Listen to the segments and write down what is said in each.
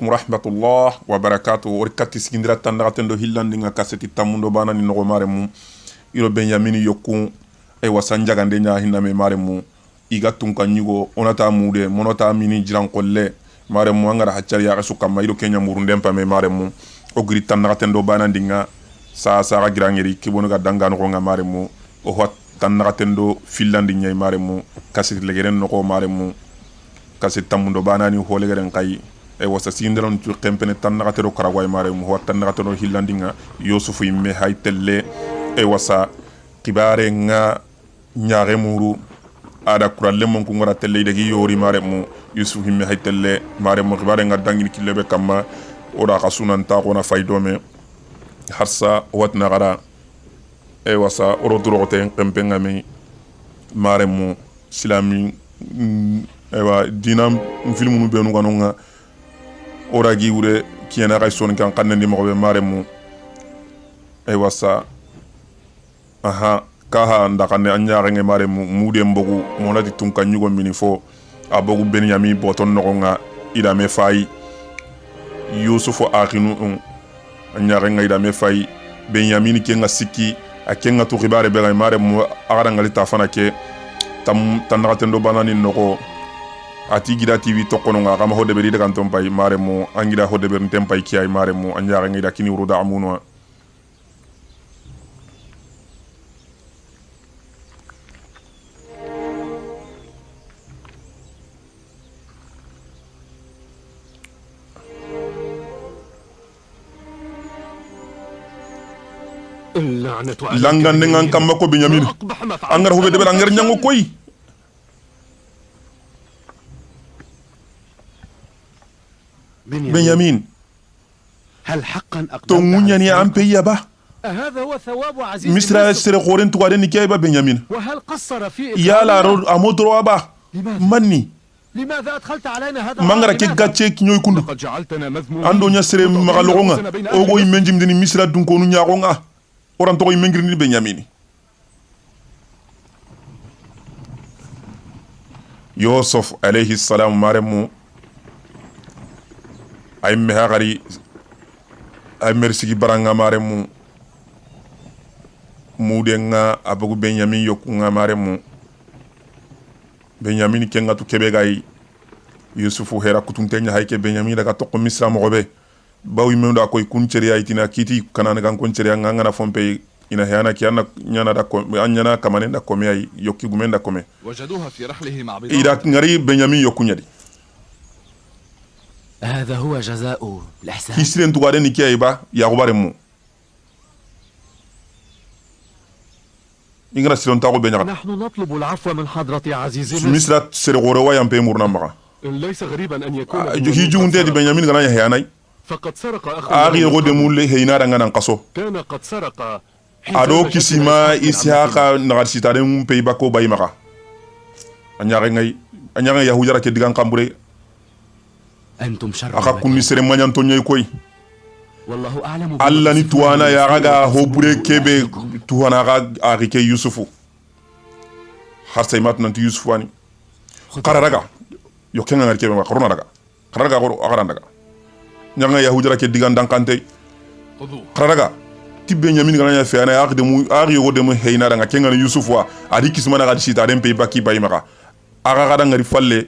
عليكم ورحمة الله وبركاته وركاتي سكندرة تندغتن دو هيلان دينا كاسيتي تاموندو بانا ني نغو مارمو يرو بنيامين يوكو اي وسانجا غاندينيا هينامي مارمو iga tunka nyugo onata mude monota mini jiran kolle mare mo ngara haccari ya su kam maydo kenya murundem pame mare mo o gri tan nakatendo banandinga sa ga girangeri kibono ga dangano ko ngamare mo o hot tan nakatendo finlandi nyay mare mo kasit legeren no ko mare mo kasit tamundo banani ho legeren kay e wasa sindaron tu kempene tan nakatero karagway mare mo hot tan nakatendo hillandinga yusufu imme haytelle e wasa kibare nga nyaare muru ada kuralle mon ko ngara telle de yori mare mo yusuf himme hay telle mare mo xibare nga dangini kilebe kamma oda khasunan ta ko na faydome harsa watna gara e wasa oro drote pempenga me mare mo silami e wa dinam filmu nu benu kanonga ora gi wure kiena kay son kan kanne mo be mare mo e wasa aha kaha ndakane anyaare nge mare mude mbogu monati tunka nyugo minifo abogu Benyamin boton nokonga ida me fay Yusufu akhinu anyaare nge ida me fay Benyamin kenga siki akenga to ribare be mare mu agara ngali tafana ke tanakatendo banani noko ati gida tv tokono nga kama hode beri daga tompay mare mu angira hode beri tempay kiyay mare mu anyaare nge ida kini uruda amunwa langan dengan kamma ko Benyamin angar hobe debel angar nyango koy Benyamin هل حقا to munyani am peyaba هذا هو ثواب عزيز misra sere khoren to garen kiyaba Benyamin وهل قصر في ya la ro amodro aba manni لماذا أدخلت علينا هذا mangara ke gatche kinyoy kundu قد جعلتنا مذمومين ando nya sere magalogonga ogo imenjim dini misra dun ko nu nyagonga oran to imengri ni Benyamin Yusuf alayhi salam maremu ay mehagari ay merci baranga maremu mudenga abugu Benyamin yokunga maremu Benyamin kenga tu kebe gay Yusufu hera kutuntenya hayke Benyamin daga to misra mogobe bawi mendo akoy kuncheri aitina kiti kanana kan kuncheri nganga na fompe ina hayana kiana nyana da ko anyana kamanenda kome ay yokki gumenda kome وجدوها في رحله مع بضاعة ida ngari Benyamin yokunyadi هذا هو جزاء الإحسان hisren tugare ni kiyaiba yagubare mu ingana silon tago benyaga نحن نطلب العفو من حضرة عزيزنا misra sere gore wayam pe murna maga ليس غريبا أن يكون hiju unte di Benyamin gana yahanay فقد سرق أخ ari gode mulle heyna da ngana qaso كان قد سرق ado kisima ishaqa nagar sitare mum pe bako baymaga anyare yahujara ke digan kambure أنتم شر aka kunni sere manyan to nyoy koy والله أعلم alla ni tuwana ya raga hobure kebe tuwana ga arike Yusufu harsa mat nanti Yusufu ani qararaga yo kenga ngar kebe ma corona daga qararaga goro agaran daga nyanga yahujara ke digan dankante qararaga ti Benyamin gana ya feana ya de mu ari yo de mu heyna daga kenga Yusufu adi kismana ga sita dem pe baki baymaga aga ga ngari falle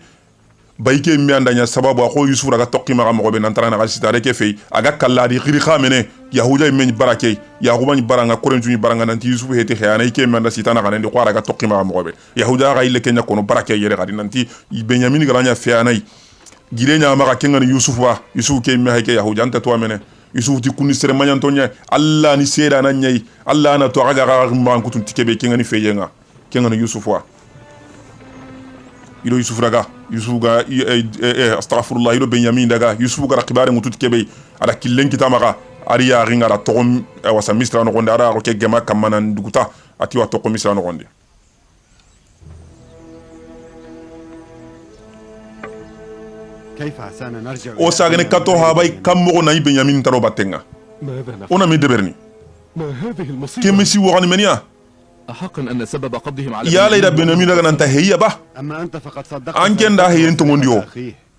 bayke mi andanya sababu ko Yusuf raga tokki maga mo be nantara na sita reke fe aga kalladi khiri khamene yahuda men barake yahuba ni baranga korenju ni baranga nanti Yusuf heti khayana ike manda sita na kanende ko raga tokki maga mo be yahuda ga ile kenya kono barake yere ga nanti Benyamin garanya fe anai girenya maga kenga Yusuf ke mi hayke yahuda anta to amene Yusuf ti kunni sere manyan tonya Allah ni seda na nyai Allah na to aga ga man kutun tikebe kenga ni fe yenga kenga Yusuf ilo Yusuf raga Yusuf ga astaghfirullah ilo Benyamin daga Yusuf ga rakibare mutut kebe ala killen kitamaga ari ya ringa la tokom wasa misra no gonde ara ko ke gema kamana nduguta ati wa tokom misra no gonde كيف عسانا نرجع o sagane kato ha bay kam mo na Benyamin taro batenga ماذا نفعل ona mi deberni ما هذه المصيبة kemesi wogani menia أحقا أن سبب قبضهم على ya layda Benyamin daga nanta heya ba أما أنت فقد صدقت anken da heyen to mondio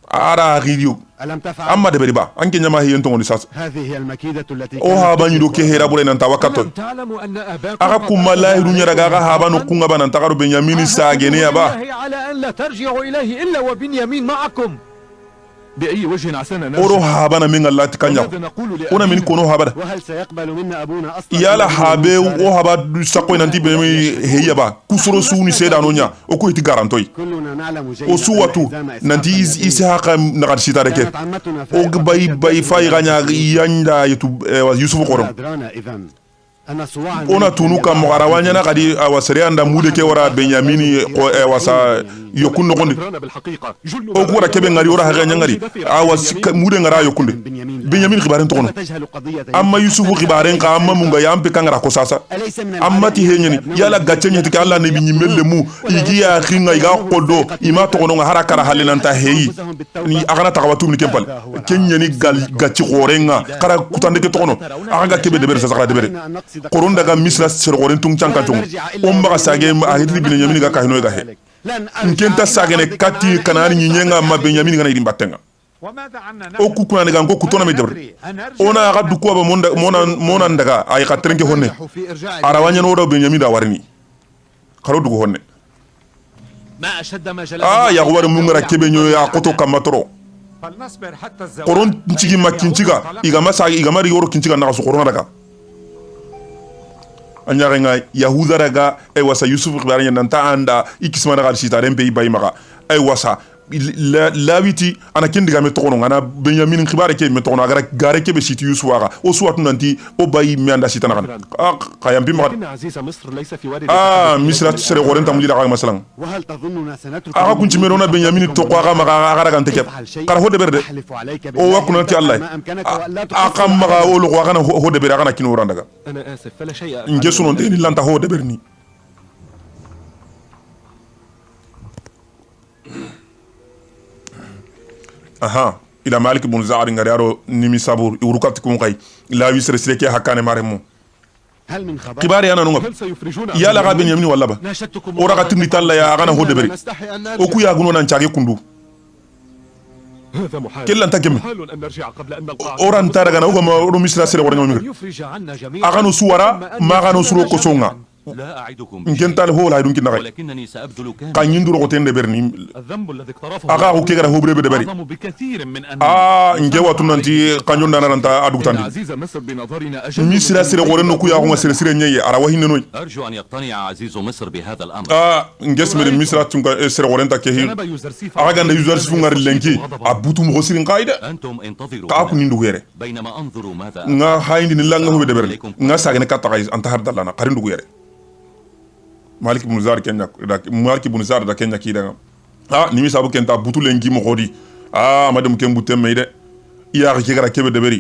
ara ridio ألم تفعل؟ amma de beriba anke nyama hiyen to ngoni sas هذه هي المكيدة التي o haba nyido ke hera bure nan tawakato ألم تعلم أن أباكم aga قد kuma أخذ lahiru عليكم nyara ga haba no ميثاقاً kunga banan tagaro benyamin sagene ya ba عاهدتم على أن لا ترجعوا إليه إلا وبنيامين معكم. بأي وجه عسانا oro نرجع؟ haba na min Allah tikanya وماذا نقول ona min لأبينا؟ kono haba da وهل سيقبل منا أبونا أصلا؟ yala habe o haba du sako nan tibe mi heya ba kusoro su ni seda no nya o ko iti garantoy كلنا نعلم جيدا o su watu nanti ishaqa na sita reke كانت عمتنا o bay fay ganya yanda yitu yusuf qorom أدرانا إذن أن صواعا ona tunu kam mogarawanya na kadi awasere anda mude ke wara benyamini ko wasa yokun no gondi أدرانا بالحقيقة جل o ko wara kebe ngari wara haga nyangari awas mude ngara yokunde benyamin khibaren to kono تجهل قضية amma yusufu khibaren ka amma munga yampe kangara ko sasa أليس من amma ti henyani yala gacenya ti Allah ne binyi melle mu igi ya khinga iga kodo ima to kono ngara kara halinan ta heyi ni agana takawatu ni kempal kenyani gaci gorenga kara kutande ke to kono aga kebe de ber sasa kala de ber koron daga misra ser goren tung chanka tung o maga sage a hitri benyamin ga kahino ga he nkenta sage ne kati kanani nyenga ma benyamin ga na idim batenga o ku kuna daga ko kutona me debre ona ga du ko ba mona daga ay ka trenke honne arawanya no do benyamin da warni karo du honne ما أشد ما جلبه ya war mu ngara kebe nyo ya koto kamatoro فلنصبر حتى الزواج koron ncigi makinchiga igama sage igama ri yoro kinchiga na so korona daga anyare nga yahuda daga ay wasa yusuf khibari nanta anda ikisma daga sita rembe bay maga ay wasa lawiti ana kindiga me tokono ngana benyamin khibari ke me tokono agara gare ke be siti yusuf waga o suwatu nanti o bay mi anda sita nagan qayam bi maga لكن عزيز مصر ليس في وادي misra sere goren tamuli daga masalan وهل تظننا سنترك aga kunci merona benyamin to ko aga maga aga daga nteke kar ho de berde أحلف عليك o بالله wakuna ti Allah ما أمكنك وألا تقصر aka maga o lo waga na ho de berde aga na kinu randaga أنا آسف فلا شيء nge sunon te ni lanta ho de berni aha ila malik bun zaari ngari aro nimi sabur urukati kun kai la wisre sireke hakane maremu هل من خبر؟ kibari yana nunga هل سيفرجون عن yala ga بنيامين؟ benyamini walla ba ناشدتكم ora ga timni talla ya agana ho de beri نستحي أن o ku نرجع. ya guno nan chage kundu هذا محال kella anta gemme محال أن نرجع قبل أن نلقى ora ntara ga na uga ma ro misra sere wora ngami يفرج عنا جميعا agano suwara ma gano suro ko songa لا أعدكم ngental ho la dun kinna ولكنني سأبذل كامل ka nyinduro ko tende berni الذنب الذي اقترفه aga ko kegara ho brebe de beri أعظم بكثير من أن nge watu nanti kanjon dana ranta adu إن tandi عزيز مصر بنظرنا أجل misra sere wora no ku ya ko sere sere nyeye ara wahinne noy أرجو أن يقتنع عزيز مصر بهذا الأمر. ngesmere misra tunga sere wora ta ke hi جنب يوزرسيف aga ganda user sifu ngari lenki abutu mo sirin qaida أنتم انتظروا ka ku هنا nindu were بينما أنظر ماذا nga hayndi ni langa hobe de berni nga sagene katta kay anta har dallana qarindu yere malik ibn zar kenya malik ibn zar da kenya kida nimi sabu kenta butu lengi mo godi madam ken butem meide iya ki gara kebe de beri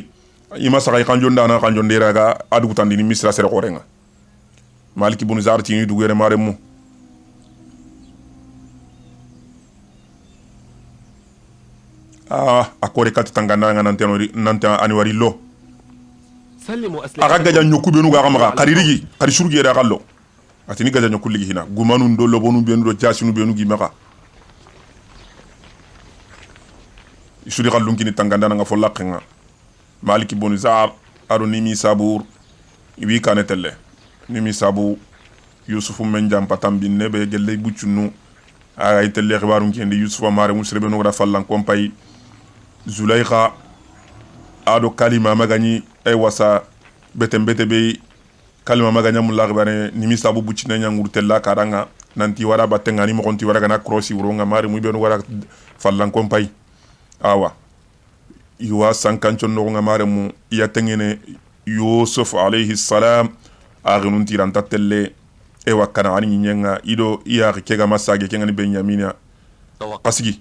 ima saga kanjo ndana kanjo ndera ga adu tandi ni misra sere korenga malik ibn zar tini du yere mare mu akore kat tangana nga nante ani wari lo سلموا أسلحتكم. aga gaja nyoku benu ga maga karirigi kari surgi yere gallo atini gaja nyoku ligi hina gumanu ndo lobonu benu do jasinu benu gi maga isuri gallun kini tanganda nga fo laqinga maliki bonu zaar aro nimi sabur ibi kanetelle nimi sabu yusufu menjam patam binne be gelle buccunu ay telle khibarun kendi yusufa mare musrebe no da fallan kompay zulaykha ado kalima magani ay wasa bete be kalima maganya mulla gibare nimi sabu buccina nyangur tella karanga nanti wara batenga ni mo konti wara gana crossi wuronga mare mu be no wara fallan kompay awa iwa sankancho no nga mare mu ya tengene yusuf alayhi salam agunun tiranta telle e wakana ani nyenga ido iya kega masage kenga ni benyamina pasigi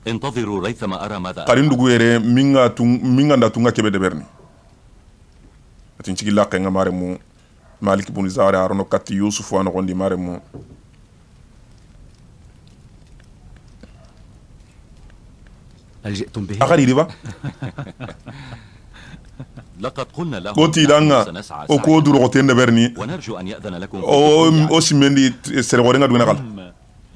انتظروا ريثما أرى ماذا qarin dugu yere minga nda tunga kebe de berni atin cigi la kenga mare mu malik ibn zara arono katti yusuf wa no gondi mare mu هل جئتم به؟ akari riba لقد قلنا له goti danga سنسعى o ko duro ko tende berni ونرجو أن يأذن لكم o simendi sere gorenga dugena kal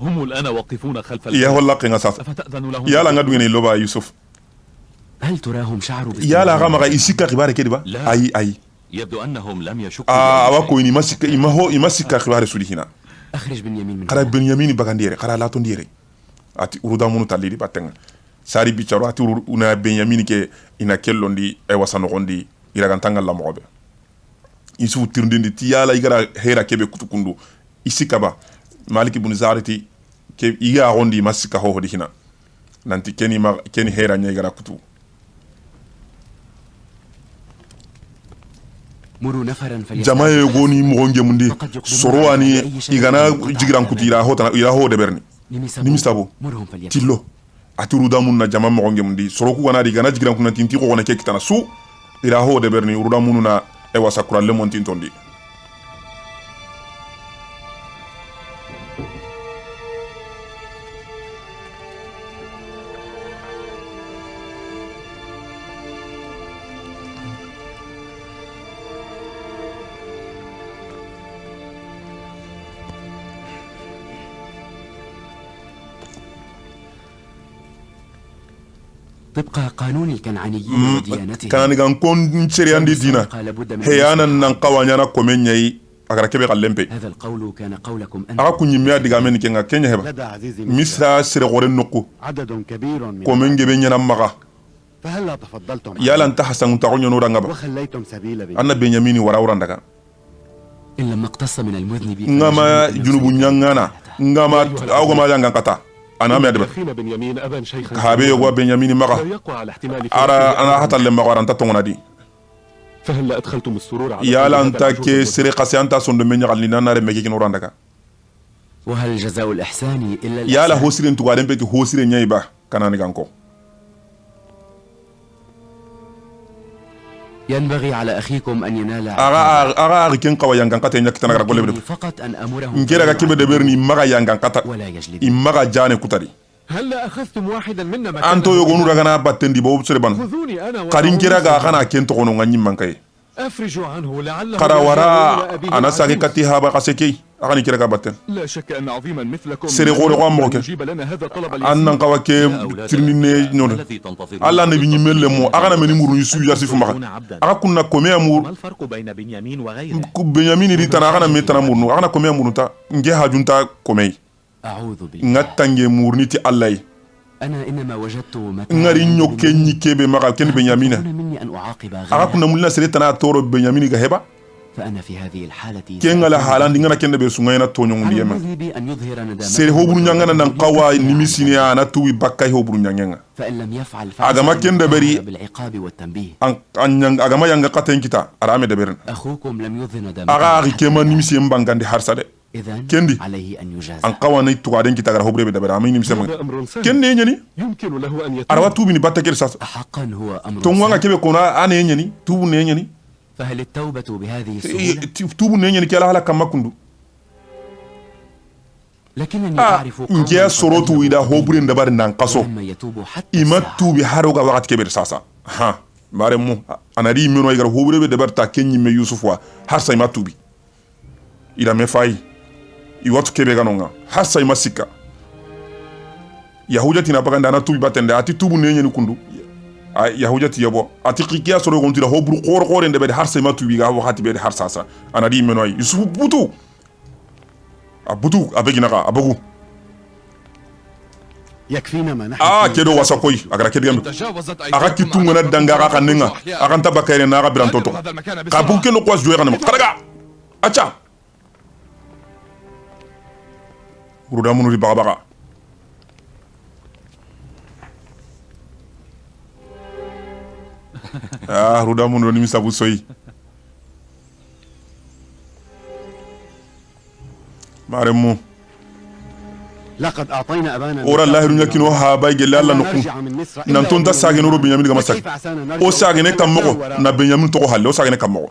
هم الآن واقفون خلف ya holla kenga sasa أفتأذن لهم؟ yala nga dugena loba yusuf هل تراهم شعروا yala ga maga isika khibare kedi ba لا. ay يبدو أنهم لم يشكوا awa بأي ko شيء. ini masika imasika khibare sudi hina أخرج بنيامين من kara هنا. benyamini bagandire kara latondire ati uruda munu taliri batenga sari bicharo ati una benyamini ke ina kellondi ay wasano gondi iragantanga la mobe isu tirndindi ti yala igara hera kebe kutukundu isika ba maliki ibn zariti ke iga gondi masika ho hodi hina nanti keni hera nya igara kutu مروا نفرا jama ye goni mogonge mundi sorowani igana jigiran kuti ira ho de berni nimisabo مرهم فليكن. tillo aturu damun na jama mogonge mundi soroku wana di gana jigiran kuna tinti ko gona ke kitana su ira ho de berni uruda munu na e wasa kuralle mon tintondi طبق قانون الكنعانيين وديانتهم kanani gan kon seriandi dina heyana nan qawanyana komenyai agara kebe kallempe هذا القول كان قولكم أنت. aga kunyimya diga men kenga kenya heba لدى عزيزي misra sere gore nokku عدد كبير من komenge be nyana maga فهلا تفضلتم yala nta hasan ta gonyo nura ngaba وخليتم سبيل بي anna benyamini wara daga إن لم نقتص من المذنب ngama junubu nyangana ngama awgama yanga kata ana me adaba أخينا بنيامين أبا شيخا habe yo benyamini maga لا يقوى على احتمال ara ana hata le maga anta tongona di فهلا أدخلتم السرور على yala هذا nta العجوز ke المذنب؟ sere qase anta sondo menya galni nanare megi kinura daga وهل جزاء الإحسان إلا yala الإحسان؟ hosiren tugaren peti hosire nyai ba kanani ganko ينبغي على أخيكم أن ينال aga ken qawa yanga kata nya kitana gara golle يمكنني فقط أن أمره ngera ga kebe de berni maga yanga kata ولا يجلد imaga jane kutari هلا أخذتم واحدا منا مكانه؟ anto yo gonu daga na battendi bo sere ban خذوني أنا karin kera ga وأعوذ kana ken to gono nganyim mankai أفرجوا عنه لعله kara يرجع wara إلى أبيه ana sage العزيز. kati haba kaseke agani kera ga batten لا شك أن عظيما مثلكم سيري غوري غوام موكي. يجيب لنا هذا الطلب annan qawa ke يا أولاد tirnine الأبناء، non ما الذي تنتظرون؟ alla nabi nyimelle mo agana meni muru yisu ya sifu maka aga kunna komea ما mur الفرق بين بنيامين وغيره؟ ku benyamini ri tana agana metana murnu agana komea murnu ta nge hajunta komei أعوذ بالله. ngatange murni ti allah أنا إنما وجدت متاعاً ngari nyoke nyikebe maka ken benyamina يطلبون مني أن أعاقب aga غيره، kunna mulna sere tana toro benyamini ga heba فأنا في هذه الحالة kenga la halandi ngana kende be sungayna tonyo على ngundiyema المذنب أن يظهر ندامته sere hoburu nyangana nan qawa nimisini ana tuwi bakkai hoburu nyangenga فإن لم يفعل أجمع كندا بري. بالعقاب والتنبيه. an agama yanga katen kita arame de beren أخوكم لم يظهر ندامته aga ri حتى kema nimisi mbangandi harsade إذن كندي. عليه أن يجازى. an qawani tugaden kita gara hobre be de beren amini nimisi هذا mbang أمر سهل kenne nyani يمكن له أن يتم arwa tubi ni batta ker sas حقا هو أمر tongwanga سهل. kebe kona ane nyani tubu ne nyani فهل التوبة بهذه السهولة؟ tubu ne nyani kala hala kamakundu لكنني أعرف قوماً ngiya قد sorotu أذنبوا ida قبل hobre ndabar nan qaso ولما يتوبوا حتى ima الساعة. tubi haroga wakati kebe sasa ha mare mu anari meno igara hobre be de berta kenyi me yusuf wa harsa ima tubi ila me fai iwatu kebe ganonga harsa ima sika yahujati na paganda na tubi batende ati tubu ne nyani kundu yahujati yabo ati kikiya soro gontira hobru qor qor ende be harsa ima tubi ga wakati be harsa sa anari meno ay yusuf butu abutu abegina ka abugu يكفينا ما نحن kedo wasa koy agara kedgam تجاوزت aga kitunga na danga aga kanenga aga ntaba kayre na aga birantoto هذا المكان ka bu keno kwa joye kanema karaga acha uruda munuri baga ruda munuri ni misabu soyi maremu لقد أعطينا أبانا ora allah runya kino ha bay gelle alla no نرجع من مصر nan ton ta sage no benyamin ga masak كيف عسانا نرجع o sage ne kam mogo na benyamin to ko halle o sage ne kam mogo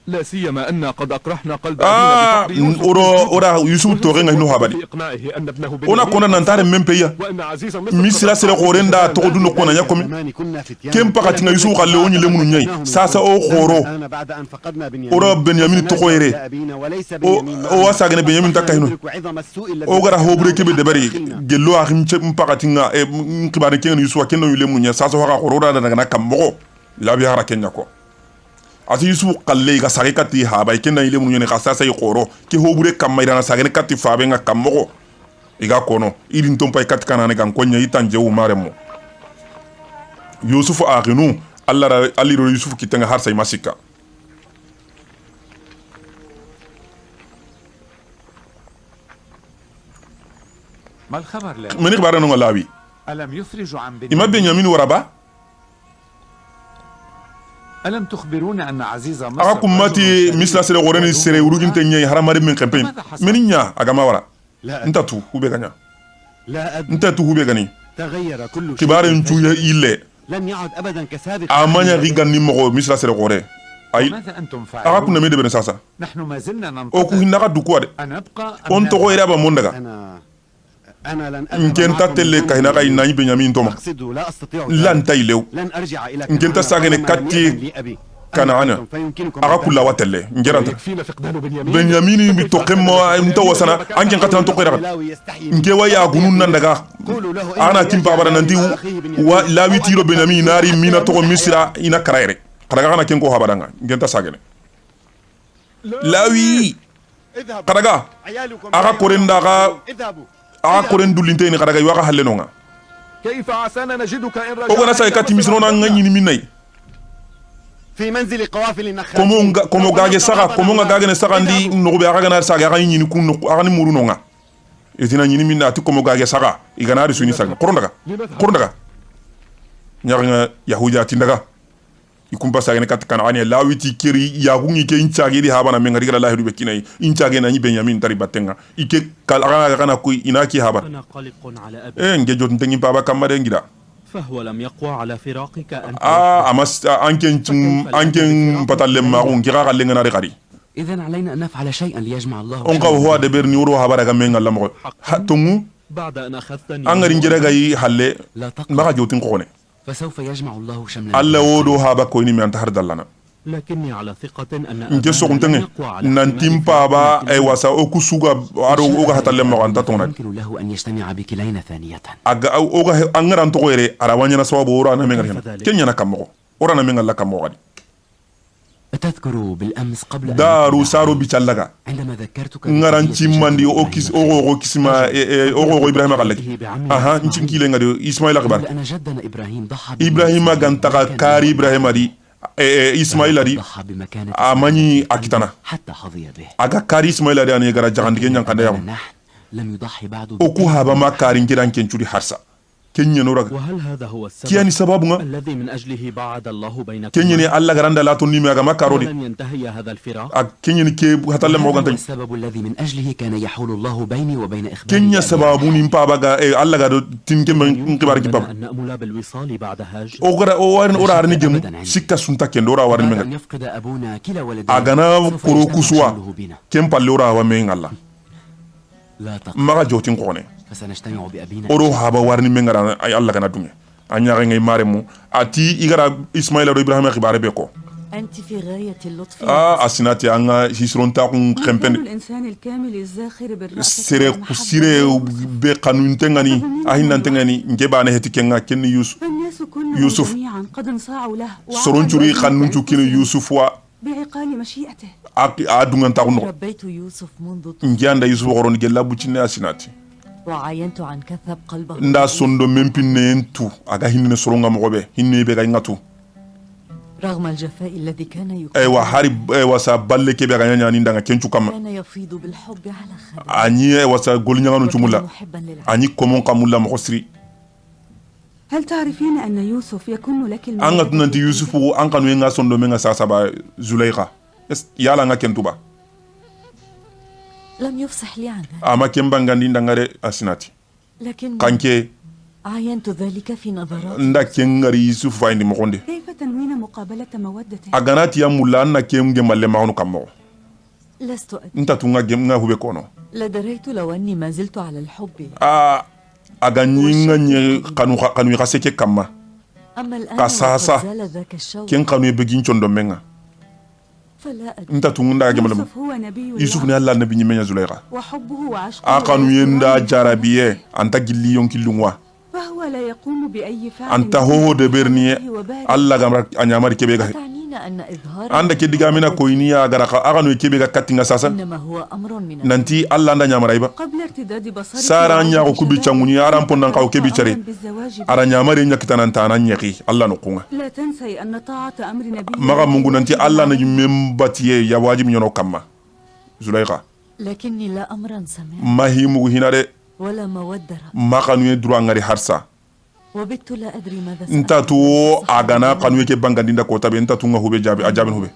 لا سيما أن قد أقرحنا قلب أبينا بفقد يوسف ora yusuf toxe nga hino habari بإقناعه أن ابنه ona kona nantare mempeya وأن عزيز misira sere korenda to duno kona nyakomi kem pakati nga yusuf khalle woni lemunu nyai sasa o khoro ora benyamin to khoyere o wasagene benyamin takahino o gara hobre kebe debari gello akhim che pakati nga e nkibane ken yusuf ken no lemunu nya sasa ho ga khoro da daga kammo labi hara kenya ko ati yusuf qalle ga sare kati ha bay ken na ile mun ne khasa say khoro ki hobure kam may dana sare kati fa be nga kam mo iga kono idin tom pay kat kanane gan konya itanje wu maremo yusuf aghinu allah ali ro yusuf kitanga har say masika ما الخبر لا meni khibara no lawi ألم يفرج عن ima benyamin waraba ألم تخبرونا أن عزيز مصر aga kummati misla sere goreni sere urugin tenye haramari men kempe meninya aga mawara ntatu hube ganya لا أدري ntatu hube gani تغير كل شيء khibare ntuya ille لم يعد أبدا كسابق amanya rigan ni mo misla sere gore ay ماذا أنتم aga فاعلون؟ kunna me de ben sasa نحن ما زلنا o ku ننتظر hinaka duko de أنبقى on to goira ba mondaga أنا لن nken ta telle ka hinaka inani benyamin toma أقصد لا أستطيع lan taylew لن أرجع إلى إن كنت ساكن كتي كنعان aga kula watelle ngeranta يكفينا فقدان بنيامين benyamin bi tokemmo nta wasana anken katran to qoira nke waya gunun nan daga ana timpa bara nanti wa lawi tiro benyamin nari mina to misra ina karaire kadaga kana ken ko habadanga ngenta sagene lawi kadaga aga korenda aga koren dulinte ni kadaga yaga hallenonga كيف عسانا نجدك إن o gana رجعنا say kati misrona ngani minai في منزل قوافل النخاع komo gage saga komo nga gage ne saga ndi nogobe aga na saga aga nyini kun aga ni muru nonga etina nyini minna ati komo gage saga igana ri suni saga korondaga nyanga yahuja tindaga ikumpa saga ne kat kana ani lawiti kiri yagungi ke inchage di habana menga digala lahi rube kinai inchage na nyi benyamin tari batenga ike kal aga kana ku inaki habana أنا قلق على أبي nge jot ntengi baba kamade ngida فهو لم يقوى على فراقك أنت amas anken patalle ma ko ngira galle ngana ri إذن علينا أن نفعل شيئا ليجمع الله on ka ho de ber ni woro habara ga menga lamo hatungu بعد أن أخذتني angari njere ga yi halle لا تقلق maka jotin ko ne فسوف يجمع الله شمل alla wodo haba ko ni mi anta har dallana لكني على ثقة أن nke so أبانا لم kuntenge يقوى على nantim paba ay wasa o kusuga aro o ga hatalle ma anta tona يمكن له أن يجتمع بكلينا ثانية aga o ga angara to ere ara wanya na sababu ora na menga kenya na kamo ora na menga la kamo gadi أتذكر بالأمس قبل أن daru نتبع saro bi challaga عندما ذكرتك ngaranci mandi o kis o kisma o ibrahima gallaki aha ncinkile ngadi ismaila قبل akbar أن جدنا إبراهيم ضحى ibrahima gantaka kari ibrahima di ismaila di ضحى بمكانة amani akitana حتى حظي به aga kari ismaila di ani gara jagandige nyankande yam نحن لم يضحي بعد o ku haba ma kari ngiran kencuri harsa kenya no raga وهل هذا هو السبب kiyani sababu nga الذي من أجله بعد الله بينكم kenya ni alla garanda la to nimi aga makarodi ولن ينتهي هذا الفراق ak kenya ni ke hatalle mo هذا هو gantani السبب الذي من أجله كان يحول الله بيني وبين إخباري kenya بأبي sababu ni mpaba ga alla ga do tinke men ngibar ki bab أن نأمل بالوصال بعد هاج o gara o warin ora arni gemu sikka sunta kendo ora warin بعد men أن يفقد أبونا كلا ولديه agana سوف koro يجتمع kuswa شمله بنا kem palle ora wa men alla لا تقل maga jotin ko ne فسنجتمع بأبينا oro haba warni men ngara ay alla kana dunge anya ngay maremu ati igara ismaila do ibrahima khibare be ko أنت في غاية اللطف asinati anga hisronta kun ما كان krempen الإنسان الكامل الزاخر بالرأفة sere والمحبة kusire be kanun tengani ahinan tengani ngeba ne hetikenga ken yus فالناس كلهم يوسف. جميعا قد انصاعوا له soron churi kanun chukino yusuf wa بعقال مشيئته adungan ta kuno ربيت يوسف منذ طفل ngianda yusuf goron gella bucine asinati وعاينت عن كثب قلبه nda sondo mempinne entu aga hinne soronga mogobe hinne be ga ngatu رغم الجفاء الذي كان aywa يكون hari aywa sa balle kebe ga nyanya ninda nga kencu kam كان يفيض بالحب على خدمه anyi aywa sa golnya nganu وكان chumula محبا للعبد anyi komon kamulla mo siri هل تعرفين أن يوسف يكن لك anga tunanti yusuf an kanu nga sondo menga sasa ba zulaykha yala nga kentuba لم يفصح لي عن ذلك ama kemba ngandi ndangare asinati لكن kanke عاينت ذلك في نظرات. nda kengari yusuf fayndi mogonde كيف تنوين مقابلة مودته؟ aganati ya mulla anna kenge malle maunu kammo لست أدري. nta tunga gemnga hube kono لدريت لو أني ما زلت على الحب. aganyinga nye kanu kaseke kamma أما الآن kasasa وقد زال ذاك الشوق ken kanu begin chondo menga فلا أدري. nta tunga gemala يوسف هو نبي yusuf الله ni alla nabi nyimenya zulaika وحبه وعشقه akanu لا yenda يسران jarabiye anta gilli yon kilungwa فهو لا يقوم بأي فعل anta ho de berniye alla gamra anyamari kebega تعنينا أن إظهار anda ke diga mina ko iniya gara ka aganu kebega katinga sasa إنما هو أمر من nanti alla anda nyamara iba قبل ارتداد بصرك sara nya ko kubi changuni aran pondan ka kebi chare بالزواج ara nyamari nya kitananta nan nyeki alla no kunga لا تنسي أن طاعة أمر نبي maga mungu nanti alla na membatiye ya wajib nyono kamma zulaika لكني لا أمرا سمع mahimu hinare ولا مودة makanu dura ngari harsa وبت لا أدري ماذا nta to agana kanu ke bangandinda ko tabe nta tunga hube jabi ajabin hube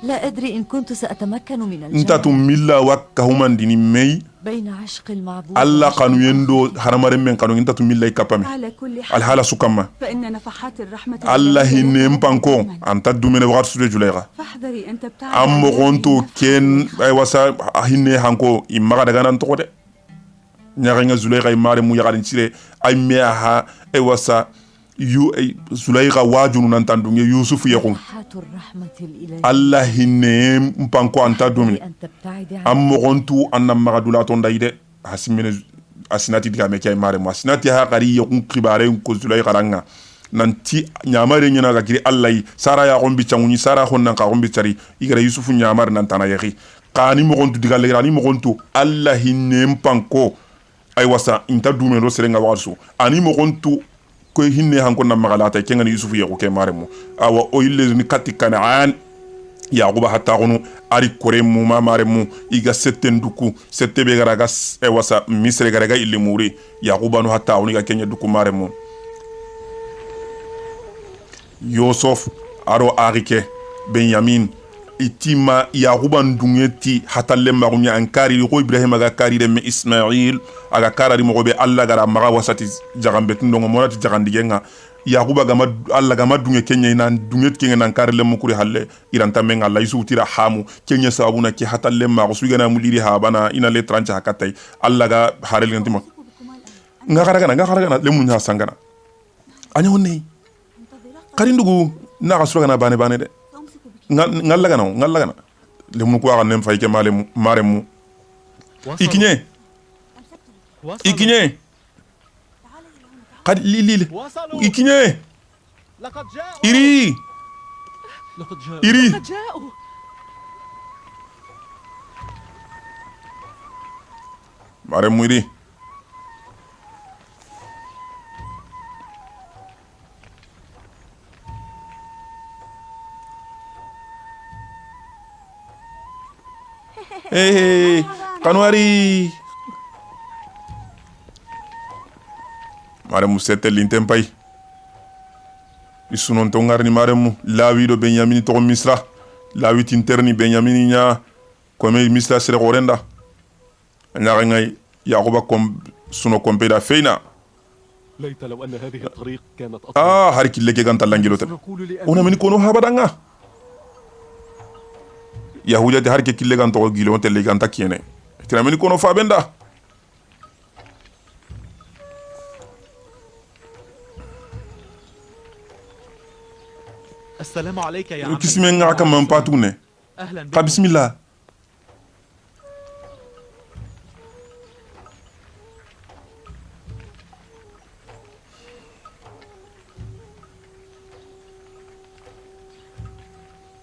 لا أدري إن كنت سأتمكن من nta الجمع to milla wakka humandini mei بين عشق المعبود alla وعشق kanu yendo haramare men kanu nta to milla ikapame على كل حال al hala sukamma فإن نفحات الرحمة alla تتجاوز hinne لك mpanko تماماً. anta dumene wakati sude julaika فاحذري أن تبتعد عن ammo هذه gonto النفحة ken ay wasa hinne hanko imaga daga nan to de nyaga zulaika imare mu yaga ncire ay meha ay wasa yu ay zulaika wajunu nan tandunge yusuf yakun نفحات الرحمة الإلهية alla hinne mpanko anta dumene أن تبتعد عن ammo gonto anna maga dula to ndayde hasimene asinati diga me kay mare mu asinati ha qari yakun khibare ko zulaika ranga nanti nyamare nyana ga giri allahi sara ya gombi changuni sara honna ka gombi tari igara yusufu nyamare nan tana yaki qani mo gontu diga le rani mo gontu allahi nempanko ay wasa inta dume ro serenga warsu ani mo gontu ko hinne hanko na magalata kenga yusufu yako ke mare mu awa o ille ni katikana an yaquba hatta gonu ari kore mu ma mare mu iga setten duku sette be gara gas ay wasa misre gara ga ille muri yaquba no hatta gonu ga kenya duku mare mu Yosef aro arike Benyamin itima Yaquba ndungeti hatalle magunya ankari ko Ibrahim aga kari de Ismail aga karari mo be Allah gara maga wasati jagambe ndongo monati jagandigenga Yaquba gama Allah gama dunge kenya nan dunget kenya nan kari le mukuri halle iranta menga Allah yusu tira hamu kenya sabuna ki hatalle mago sugana muliri habana ina le trancha hakatai Allah ga harel ngantimo ngakara le munya sangana anya wonni karindugu na ka suragana bane de ngalla gana le mun ko aga nem fay ke maremu ikinye qad li ikinye iri maremu iri kanuari maremu sete linten pay isunon to ngarni maremu lawi do Benyamin to misra lawi tinterni Benyamin nya ko me misra sere gorenda nya ngay yaquba kom suno kompeda feina ليت لو أن هذه الطريق كانت hariki leke ganta langilote ona meni kono habadanga yahuja de harke kille gan to gilo tele gan takene tirameni kono fa benda السلام عليك يا عم. kismen ngaka man patune أهلا ka بك. bismillah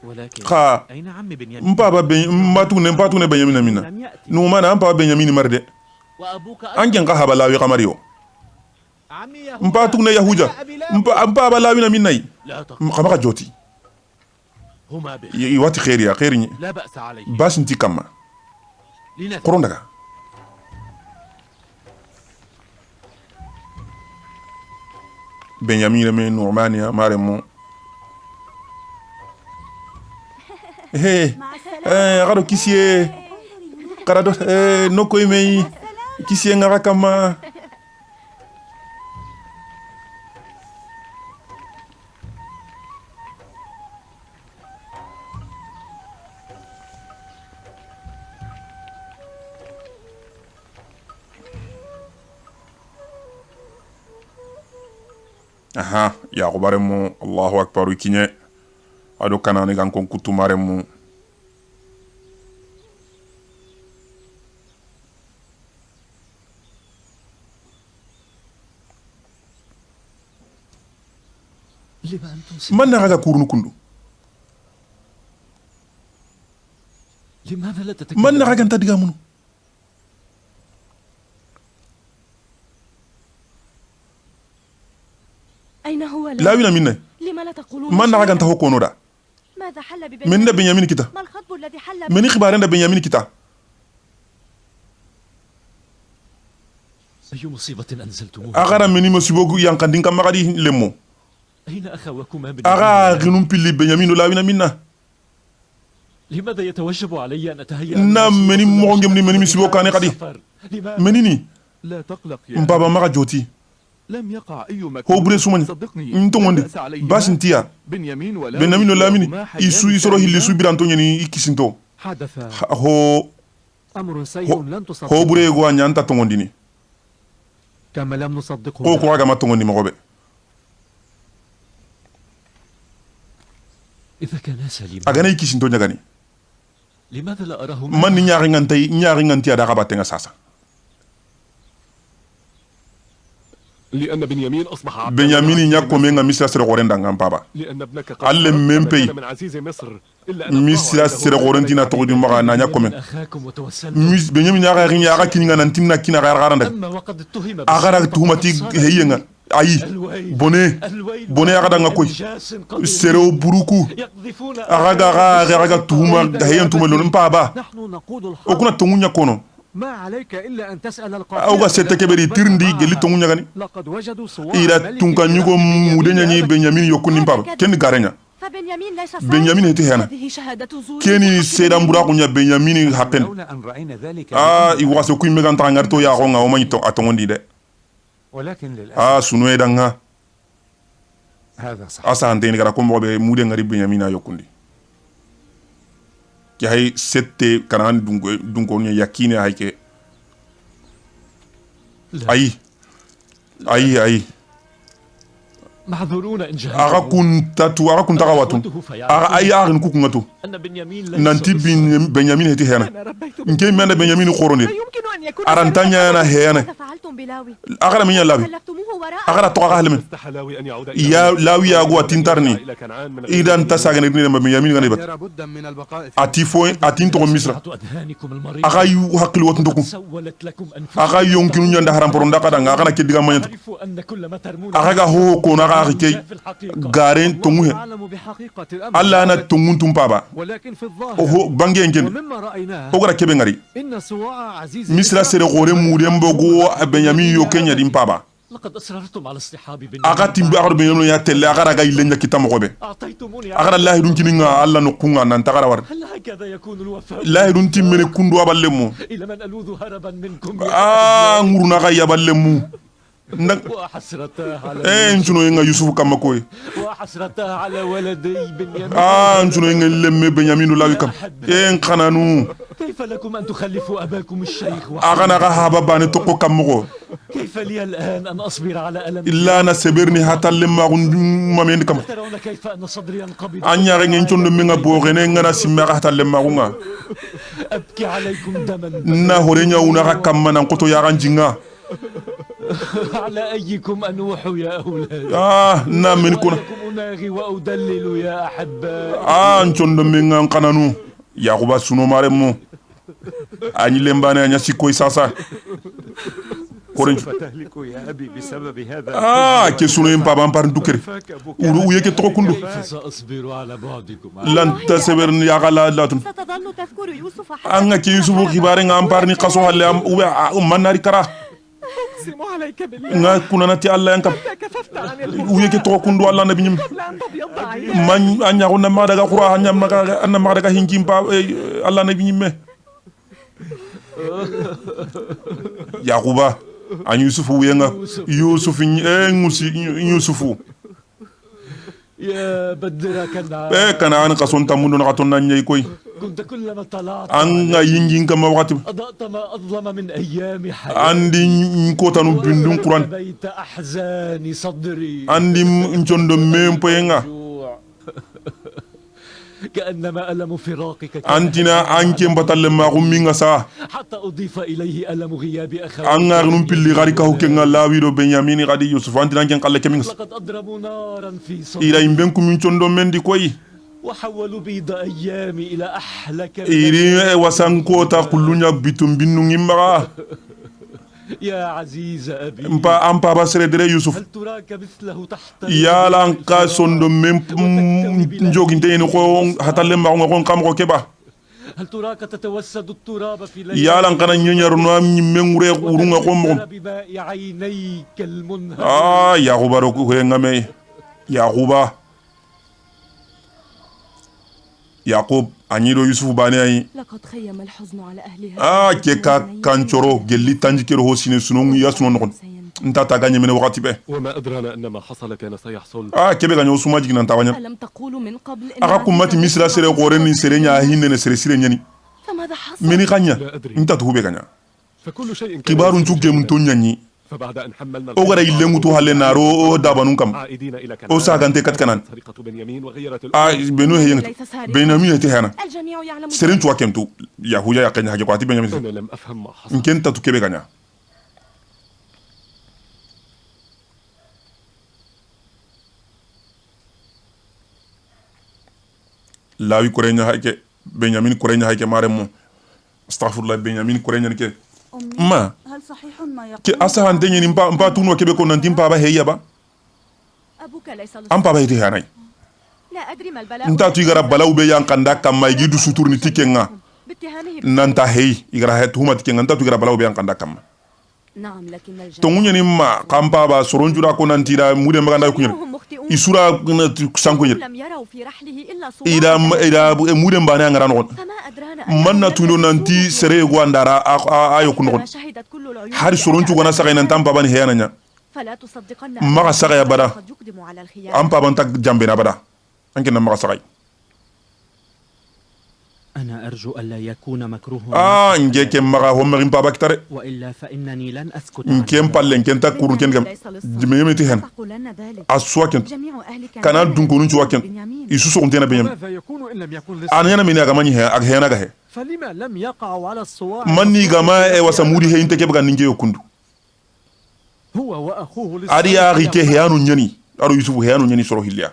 ولكن kha أين عمي بنيامين؟ mpatune Benyamin mina لم يأتي. numana ampa Benyamin marde وأبوك angen ka habalawi kamario عمي يهوذا. mpatune yahuja mpa balawi na minai لا تقل kama ka joti هما بخير. iwati khairi ya khairi لا بأس عليه. basinti kama لنذهب. korondaga Benyamin me Normania maremo gado kisie karado noko imei kisi ngara kama aha yaqubare mu allahu akbar kinye ado kanani gan kon kutumare mu man naga kurnu kundu لماذا لا man تتكلم؟ naga ganta diga munu أين هو la wina minna لما لا تقولون man naga شيئاً؟ ganta hokono da ماذا حل men da benyamin kita ما الخطب الذي حل men khibare da benyamin kita أي مصيبة أنزلتموها؟ agara meni masibogu yankandin kam magadi lemmo أين أخوكما aga بنيامين؟ ginum pilli benyamin la wina minna لماذا يتوجب علي أن أتهيأ na meni mo ngem ni meni misibo kane kadi للسفر؟ لماذا؟ menini لا تقلق يا mbaba maga joti لم يقع أي ho مكروه bure sumani صدقني ntongondi لا بأس عليهما. basintia بنيامين ولا benyamin la mini وما isu حيان isoro hilli كائنا. su biranto nyani ikisinto حدث ho أمر سيء لن ho تصدقه bure go anyanta tongondini كما لم نصدقه ko بعد. ko aga matongondi magobe إذا كان سليما agana ikisinto nyagani لماذا لا أراه man ni nyaari nganti ada gabatenga sasa لأن بنيامين أصبح عبداً benyamin لعزيز nyakko مصر. menga misra sere gorenda ngam baba لأن ابنك قد علم خرج من مكان بي. من عزيز مصر إلا أن الله misra عنده sere ما gorentina بين to di عبيده. maga na nyakko من men أخاكم وتوسلتم. benyamin nyaga rin yaga kininga nantinna kina garanda أما وقد اتهم agara بالسرقة tuhumati فقد صار heyenga ayi الويل bone الويل bone aga danga koy أنجاس قديم sero buruku يقذفون aga tuhuma heyen tuhuma lo mpaba نحن نقود الحرب okuna tongunya kono ما عليك إلا أن تسأل awga sette keberi tirndi geli tongunya gani لقد وجدوا صور ira الملك tunka nyugo بنيامين mudenya ni أبدا. benyamin yokuni mpaba ken garenya فبنيامين ليس صادق. بنيامين هتي هنا. هذه شهادة زور. keni sedan bura kunya benyamin hapen لولا أن رأينا ذلك iwase ku megan ta ngarto ya ko nga o manito atongondi de ولكن للأسف sunu edanga هذا صح. asa anteni gara ko mobe mude ngari benyamin ayokundi ki hay sette kanan dungo nya yakine hayke ayi معذورون إن جهلوا aga kunta ga watu aga ayi agin ku kungatu أن بنيامين ليس nanti benyamin heti hena أنا ربيت nke menda benyamin khoroni لا يمكن أن يكون arantanya na hena ماذا فعلتم بلاوي؟ agara minya labi خلفتموه وراء agara to aga helmen استحلاوي أن يعود ya lawi ya go tintarni إلى كنعان من idan tasagane ni benyamin ngani bat يرى بدا من البقاء في ati fo atin to misra سرعة أذهانكم المريضة aga yu hakil watun to ku سولت لكم أنفسكم aga yonkinu nyanda haram poronda kada nga kana kediga manyant أعرف أن كل ما ترمون aga ga ho ko na ga ke في الحقيقة garen tongu أعلم بحقيقة الأمر alla na tongun tumpaba ولكن في الظاهر oho bange ngen ومما رأيناه ogara kebe ngari إن صواع عزيز misra sere gore mure mbogo benyamin yo kenya dimpaba لقد أصررتم على اصطحاب بنيامين aga timbe agara benyamin ya telle agara ga ilenya kitamo gobe أعطيتموني agara lahi dun kininga alla no kunga nan tagara war هل هكذا يكون الوفاء lahi dun timmene kundu aballemu إلى من ألوذ هربا منكم nguruna ga yaballemu وحسرتاه على nchuno yenga yusufu kama koy وحسرتاه على ولدي بنيامين nchuno yenga lemme benyamin lawi kam khananu كيف لكم أن تخلفوا أباكم الشيخ agana ga haba bane tokko kammo كيف لي الآن أن أصبر على ألم illa na seberni hatal lemma mamende kam ترون كيف أن صدري ينقبض anya ga ngen chondo menga bogene ngana simma ga hatal lemma nga أبكي عليكم دما na hore nyauna ga kamma nan koto ya ganjinga على أيكم أنوح يا أولاد na men kuna لكم أناغي وأدلل يا أحباء nchondo menga kananu yakuba suno maremo anyi lembane anya sikoy sasa koren سوف تهلك يا أبي بسبب هذا ke suno impa ban par dukere uru uyeke to kundu كيف سأصبر على بعدكم lan ta seberni ya gala latun ستظل تذكر يوسف حتى anga ke yusufu khibare nga amparni qaso halle am ube manari kara أقسم عليك بالله nga kunanati alla yankam كففت عن الخبز uyeke to kundu alla nabi nyim قبل أن تبيض عيناك man anya ko na ma daga qura anya ma daga anna ma daga hinjim pa alla nabi nyimme yaquba an yusufu wenga yusufu ngusi yusufu يا بدر كنعان kana an kason tamundo na katon nan nyai koy كنت كلما طلعت anga yingin kama wakati أضأت ما أظلم من أيام حياتي andi kotanu bindun quran بيت أحزان صدري andi nchondo mempo yenga كأنما ألم فراقك antina anke mbatalle ma guminga sa حتى أضيف إليه ألم غياب أخواتي anga num pilli gari ka hukenga lawido benyamini gadi yusuf antina anken qalle keminga لقد أضربوا نارا في صدري ira imbenku min chondo mendi koy وحولوا بيض أيامي إلى أحلك iri wasankota kullunya bitum binnu ngimma يا عزيز أبي mpa ampa basere dere yusuf هل تراك مثله تحت yalan ka sondo mem njoginte ni ko hatalle ma ko kam ko keba هل تراك تتوسد التراب في ليل yalan kana nyonyar no am nyimengure urunga ko mo بماء عينيك المنهمر yaquba ro ko ngame yaquba yaqub anyido yusuf bane ay لقد خيم الحزن على أهلها ke ka kanchoro gelli tanjikero ho sine sunon ya sunon non nta ta ganye mene wakati be وما أدرانا أن ما حصل كان سيحصل kebe ganyo suma jigina tawanya ألم تقولوا من قبل إن aka kumati misra sere gore ni sere nya hinne ne sere sire nyani فماذا حصل؟ meni kanya لا أدري. nta to be ganya فكل شيء كان kibarun chu gem to nyanyi فبعد أن حملنا o gara illengu to halle naro dabanun kam عائدين إلى o sagante kat kanan سرقة بنيامين وغيرة benu he yang benami te hana الجميع يعلم seren chu akemtu yahuya yakanya haje kwati benyamin أنا لم أفهم ما حصل nkenta to kebe ganya lawi korenya hake benyamin korenya hake maremo astaghfirullah benyamin korenya ke أمي ma هل صحيح ما ke يقول asa hante nyini mpa tuno kebe ko nantim pa ba heya ba أبوك ليس لص- am pa ba hete hanai لا أدري ما البلاء nta tu igara balaw be yan kanda kamma igi du suturni tikenga باتهامه nanta hey igara het huma tikenga nta tu igara balaw be yan kanda kamma نعم لكن الجميع to ngunyani ma kampa ba soronjura ko nantira mude maganda kunyani هم مخطئون isura sanko nyani لم يروا في رحله إلا ida mude mbane ngara no فما أدرانا manna tuno nanti sere go andara ayo kuno ما شهدت كل العيون hari soronju gona saga nan tampa bani heyana nya فلا تصدقن ما سقى يا بدا. قد يقدم على الخيانة am pa ban tak jambe na bada anke na maga sagai أنا أرجو ألا يكون مكروه nge ke maga ho marim pa baktare وإلا فإنني لن أسكت عن nke palle nke ta kurun ken gam jimeme ti hen تقولن ذلك aswa ken جميع أهلك kana dun konun ci waken isu so kontena benyam ماذا يكون إن لم يكن لص... an yana mini aga mani he ag hena ga he فلما لم يقعوا على الصواع manni gama e wasa mudi he inte kebe ga ninge yokundu هو وأخوه لص... ari ya rike he anu nyani aro yusufu he anu nyani soro hilya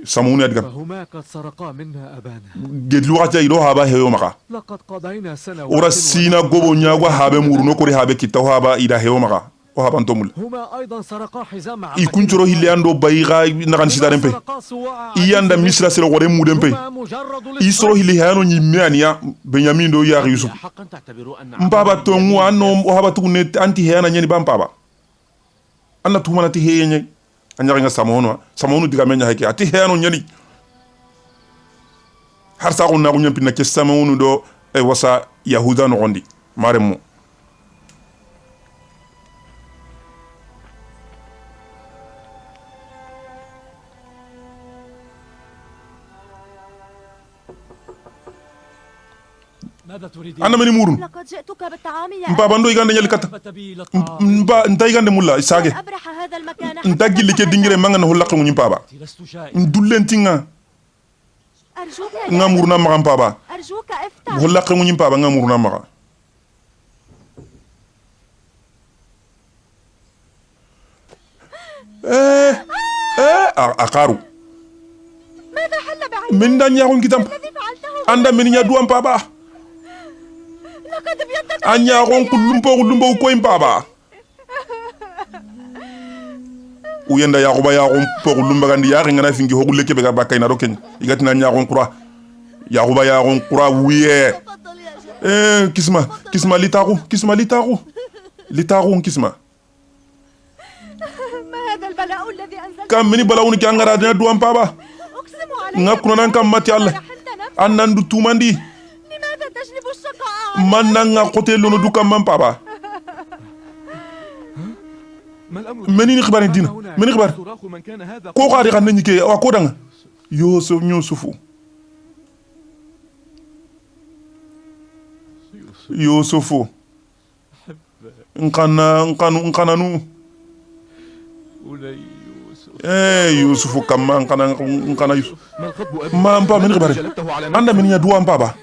samuni adgam فهما قد سرقا منا أبانا gedlu wata ido haba he yo maka لقد قضينا سنة ora sina gobo nyago habe muruno kori habe kitta haba ida he yo maka o haba ntomul هما أيضا سرقا حزام i kuncoro hilya ando bayiga nagan sidaren pe سرقا صواع iyanda misra sere gore mudem pe هما مجرد i soro hilya he anu nyimmi aniya benyamin do ya yusuf حقا تعتبروا أن mpaba tongu anno o haba tugne anti he ana nyani ba mpaba anna tumana ti he nyani anyari nga samonu diga menya hake ati he anu nyani har sa ko na ko nyampi na ke samonu do e wasa yahuda no gondi maremo ماذا تريد؟ anna meni murun لقد جئتك بالطعام يا mpaba ndo igande nyali kata فتبي للطعام mba nta igande mulla isage أبرح هذا المكان nta gilli ke dingire manga no holla ko mpaba لست شائعا ndullentinga أرجوك nga muruna maga mpaba أرجوك افتح holla ko mpaba nga muruna maga akaru ماذا حل بعيني min dan yaron kitam الذي فعلته anda min nya duam paba لقد ابيضت anya gon kulumpo ko impaba uyenda yakuba yagon po kulumba gandi yari ngana fingi hogulle kebe ga bakay na roken igatina nya gon qura yakuba yagon qura wiye تفضل يا جماعة kisma litaru kisma ما هذا البلاء الذي أنزلته kam mini balawuni ki angara dina duam paba أقسم عليك ngakuna nan kam mati Allah رحلت نفسي annan du tumandi لماذا تجلب الشقاء mananga côté lono du kam man papa ما الأمر؟ منين خبار دينا منين خبار صراخ من كان هذا ko qari kan nike wa ko danga yusufu nkana nu yusufu kamma nkana yusuf ما الخطب أبي؟ ma mpa منين خبار جلبته على anda نفسك. منين ya duwa papa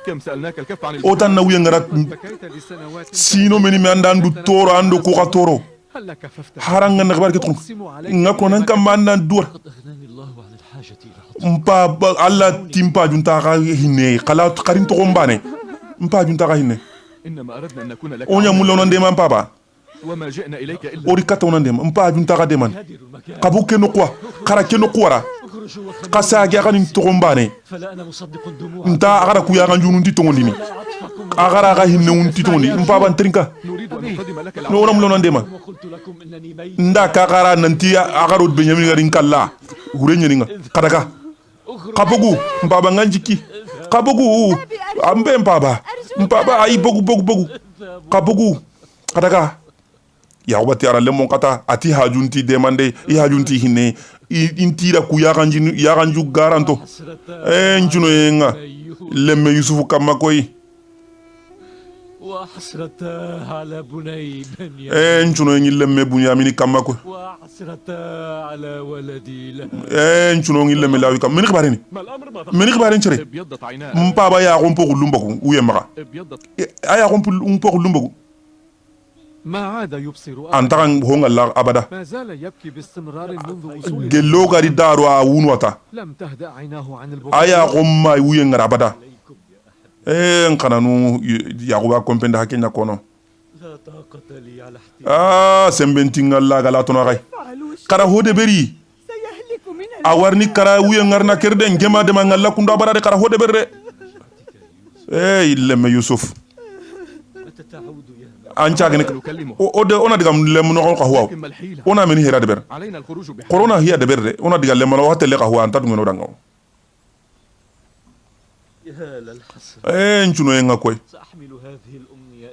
كم سألناك الكف عن o tan na wiye ngara بكيت لسنوات sino meni me anda andu toro ando ko ka toro هل كففت haranga na khbar ke tun أقسم عليك ngako nan kam andan dur قد أغناني الله عن الحاجة إلى mpa alla timpa junta ga hinne kala qarin to gombane mpa junta ga hinne إنما أردنا أن نكون لك onya mulla non de man papa وما جئنا إليك إلا ori kata onan de mpa junta ga de man هادر المكان. kabuke no kwa kara ke no kwara اخرجوا وخلوني kasa ga ganin to gombane فلا أنا مصدق دموع nta agara ku ya ganjunu ndi to ngondini عطفكم agara ga hinne unti to ngondi mpa ban trinka نريد أن نقدم لك no onam lonan de man وقلت لكم إنني ميت. nda ka gara nanti agaro benyamin garin kalla hurenye ninga kadaka kabogu mpaba nganjiki kabogu ambe mpaba ai bogu kabogu kadaka ya wati ara lemon kata ati hajunti demande I hajunti hinne intira ku ya ganju garanto njuno yenga lemme yusufu kamma koy وحسرتاه على بني بنيامين njuno yengi lemme bunyamini kamma koy وحسرتاه على ولدي لا njuno yengi lemme lawi kam meni xbareni ما الأمر ما meni xbaren chere ابيضت عيناه mpaba ya gompo lumbagu uyemaga ابيضت aya gompo lumbagu ما عاد يبصر أبدا. antagan honga abada ما زال يبكي باستمرار منذ وصوله. gello gari daro a wunwata لم تهدأ عيناه عن البكاء. aya gomma wuyen abada nkananu yaguba kompenda hakenya kono لا طاقة لي على احتمال sembentinga laga la tono gai فعلوا شيء kara hode beri سيهلك من awarni kara wuyen ngarna kerde ngema de mangalla kunda barade kara hode berre illeme yusuf متى تعود يا ancagene نكلمه ode ona digam lemu no ko hawa لكن ما الحيلة ona meni hera de ber علينا الخروج بحق corona hiya de berde ona diga lemu no hatelle ka hawa anta dum no dango يا للحسرة nchuno yenga koy سأحمل هذه الأمنية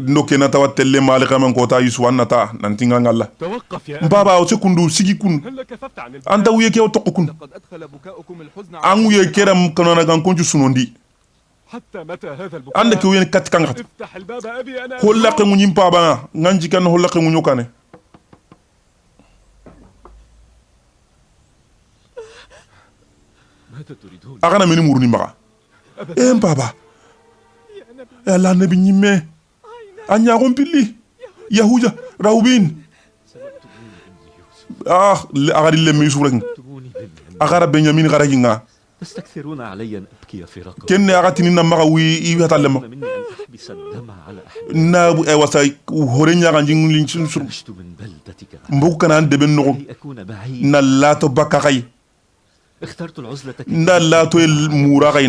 ndoke na tawa telle mali kaman ko ta yusu annata nantinga ngalla توقف يا أبي mbaba o sekundu sigi kun هل كففت عن البكاء؟ anta wuye ke o tokko kun لقد أدخل بكاؤكم الحزن على an wuye keram kanona gan konju sunondi حتى متى هذا البكاء؟ ande ke wuye kat kanga افتح الباب أبي أنا holla ke munyin paba nganji kan holla ke munyo kane ماذا تريدون؟ agana meni muruni maga mbaba ya la nabi nyimme anya gon pilli yahuja rawbin agari le mi sureng تموني بنيامين agara benyamin garaginga تستكثرون علي أن أبكي في رقبة kenne agatini na maga wi i hatalema مني أن أحبس الدمع على أحبابي na wasa horenya ganjin lin sur خرجت من بلدتك mbuku kana deben no كي أكون بعيد na lato bakakai اخترت العزلة nda lato el muragai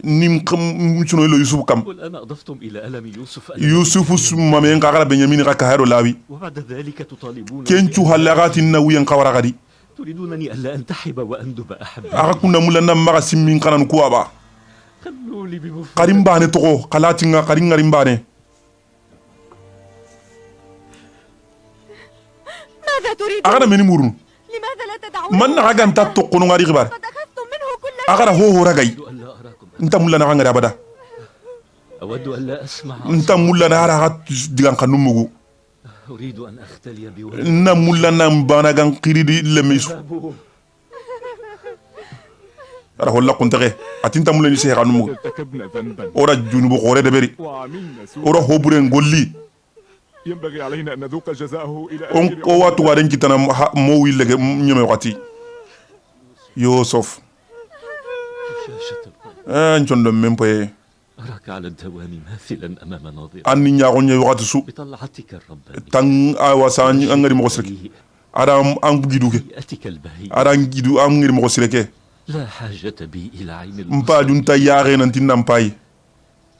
nim kam chuno lo yusuf kam والآن أضفتم إلى ألم يوسف أن yusuf mamen kagara benyamin ka kahero lawi وبعد ذلك تطالبون kenchu halagati na wiyan kawara gadi تريدونني ألا أنتحب وأندب أحبابي aga kunna mulanna maga simmin kanan kuwaba خلوا لي بمفردي karim bane togo kalatinga karin ngarim bane ماذا تريد؟ agara meni murun لماذا لا تدعون؟ man na aga nta tokkono ngari gibar قد أخذتم منه كل شيء. agara ho ragay أود أن لا أراكم nta mulla na ngari abada أود أن لا أسمع nta mulla na ara digan kanumugu أريد أن أختلي بولدي na mulla na bana gan qiridi lemisu أبوه ara holla kuntage atinta mulla ni se kanumugu ارتكبنا ذنبا ora junubu khore de beri وعملنا سوءا ora hoburen golli ينبغي علينا أن نذوق جزاءه إلى on آخر o watu waren kitana mo willege nyeme wakati yusuf شاشة القلب nchondo mempoye أراك على الدوام ماثلا أمام ناظري anni nyago nyi wakati su بطلعتك الربانية tan awasa angari mo sirki ara an giduke بيئتك البهية ara gidu am ngir mo sirke لا حاجة بي إلى عين mpa المسلم junta yare nan tinna mpai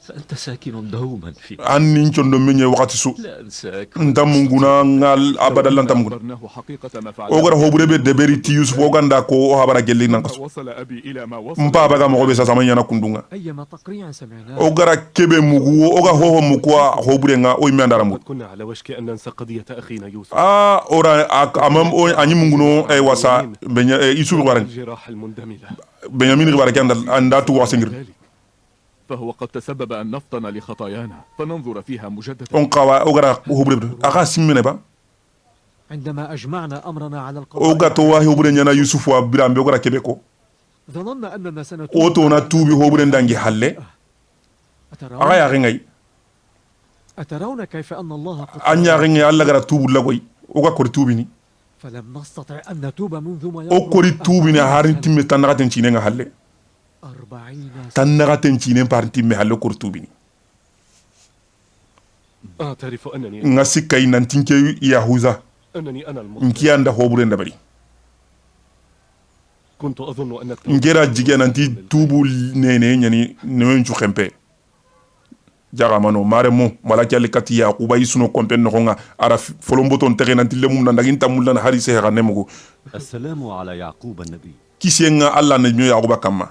فأنت ساكن دوما في أني نشندو مني وقت سو لا أنساك نتامونغونا نال أبدا لن تامونغونا أخبرناه حقيقة ما فعل ogara hobre be deberi ti yusuf oganda ko habara gelli nan kaso وصل أبي إلى ما وصل mpa baga mo be sa sama nyana kundunga أيما تقريع سمعناه ogara kebe mugu oga hoho mukwa hobre nga o imanda ramu كنا على وشك أن ننسى قضية أخينا يوسف ora amam o anyi munguno wasa benya yusuf waran الجراح المندملة benyamin gibara kanda andatu wasingir فهو قد تسبب أن نفطن لخطايانا فننظر فيها مجددا on qawa ogara hobre aga simmene ba عندما أجمعنا أمرنا على القضاء oga to wa hobre nyana yusuf wa birambe ogara kebe ko ظننا أننا سنتوب oto na tubi hobre ndangi halle aga ya ngai أترون كيف أن الله قد anya ngai alla gara tubu lagoy oga ko tubini فلم نستطع أن نتوب منذ ما o kori tubini harin timme tanagaten cinenga halle 40 سنة tanagaten cinen par timme halle kor tubini أعترف أنني nga sikkay nantinke yahuza أنني أنا المخطئ nkiyanda hobre ndabari كنت أظن أن التوبة ngera jige nanti tubu nene nyani newenchu khempe jaga mano mare mo malaki ali kati yaquba isuno kompen no nga ara folomboton tere nanti lemum na ndaginta mulla na harise ha nemugo السلام على يعقوب النبي. kisenga alla na nyo yaquba kama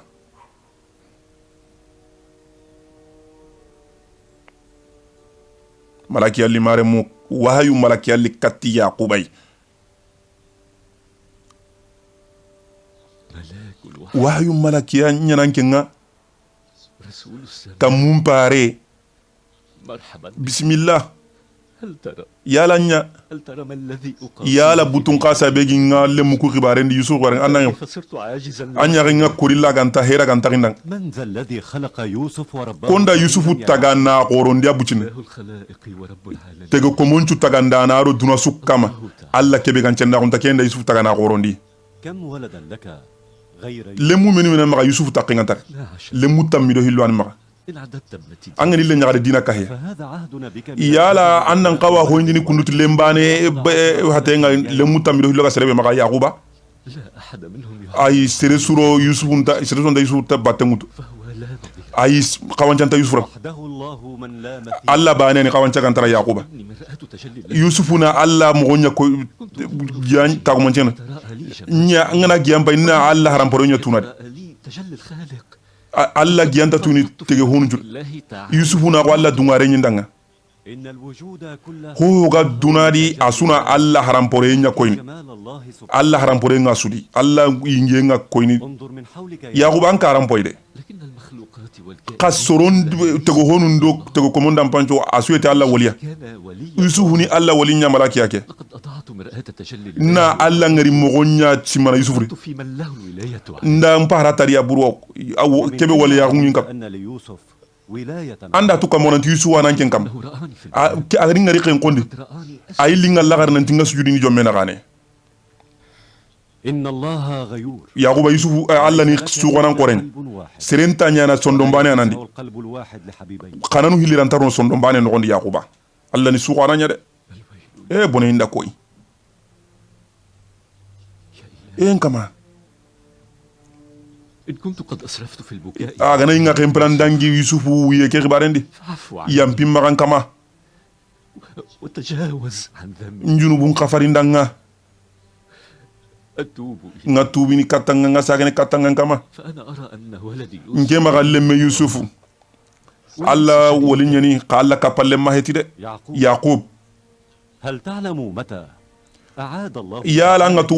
malaki ali mare mo wahayu malaki ali kati yaquba ملاك الوحي wahayu malaki nyanankenga رسول السماء tamum pare مرحبا bismillah هل yala ترى ما الذي أقابل yala butun qasa begi nga lemu ku xibarendi yusuf war anna فصرت عاجزا anya nga kurilla ganta hera ganta gindan من ذا الذي خلق يوسف ورباه konda yusufu tagana qorondia bucin له الخلائق ورب العالمين tego komonchu tagandana ro duna sukkama alla kebe gancenda kunta kenda yusuf tagana qorondi كم ولدا لك غير lemu menu mena maga yusuf taqinganta 12 lemu tammido hillo an maga إن عددت ابنتي angani le nyaade dina kahe فهذا عهدنا بك yala annan qawa hoyndini kunduti lembane hatenga lemu tammido hillo ga serebe maga yaquba لا أحد منهم ay sere suro yusuf nta sere sonda yusuf ta batengutu فهو لا نظير ay qawancanta yusuf وحده الله من لا مثيل alla bane ni qawancanta yaquba إني مرأة تجلي الله yusufuna alla mogonya ko yan tagumancena تراءى لي جمال nya ngana giyamba ina alla haram poronya tunadi تراءى لي تجلي الخالق alla giyanta tuni tege honu jur الله تعالى yusufuna ko alla dungare nyindanga إن الوجود كله ho ga dunadi asuna alla haram porenya koyni جمال الله سبحانه. alla haram porenga sudi alla yingenga koyni انظر من حولك yaquba an karam poyde لكن المخلوقات والكائنات qasoron tego honu ndo tego komondam pancho asuete alla waliya كان وليا yusufuni alla walinya malaki yake لقد أضعت مرآة تجلي na alla ngari mogonya simana yusufuri كنت في من له الولاية nda mpara tariya buro awo kebe waliya ngin kap أن ليوسف ولاية anda tu kamonanti yusu wananken kam أنه رآني في المنام agari ngari ken kondi قد رآني ay linga lagar nanti nga sujudi ni jomme na gane إن الله غيور yaquba yusufu alla ni sugonan koren قلب واحد serenta nyana sondombane anandi هو القلب الواحد لحبيبين kananu hilirantaron sondombane nogondi yaquba alla ni sugana nya de e bone inda koy en kama إن كنت قد أسرفت في البكاء agana inga kempran dangi yusufu ye ke gibarendi فاعف عني yampi magan kama وتجاوز عن ذنبي njunubun kafarindanga أتوب إليك nga tubini katanga nga sagane katanga kama فأنا أرى أن ولدي يوسف nke maga lemme yusufu alla wolinyani ka alla kapalle maheti de يعقوب yaqub هل تعلم متى أعاد الله yala nga tu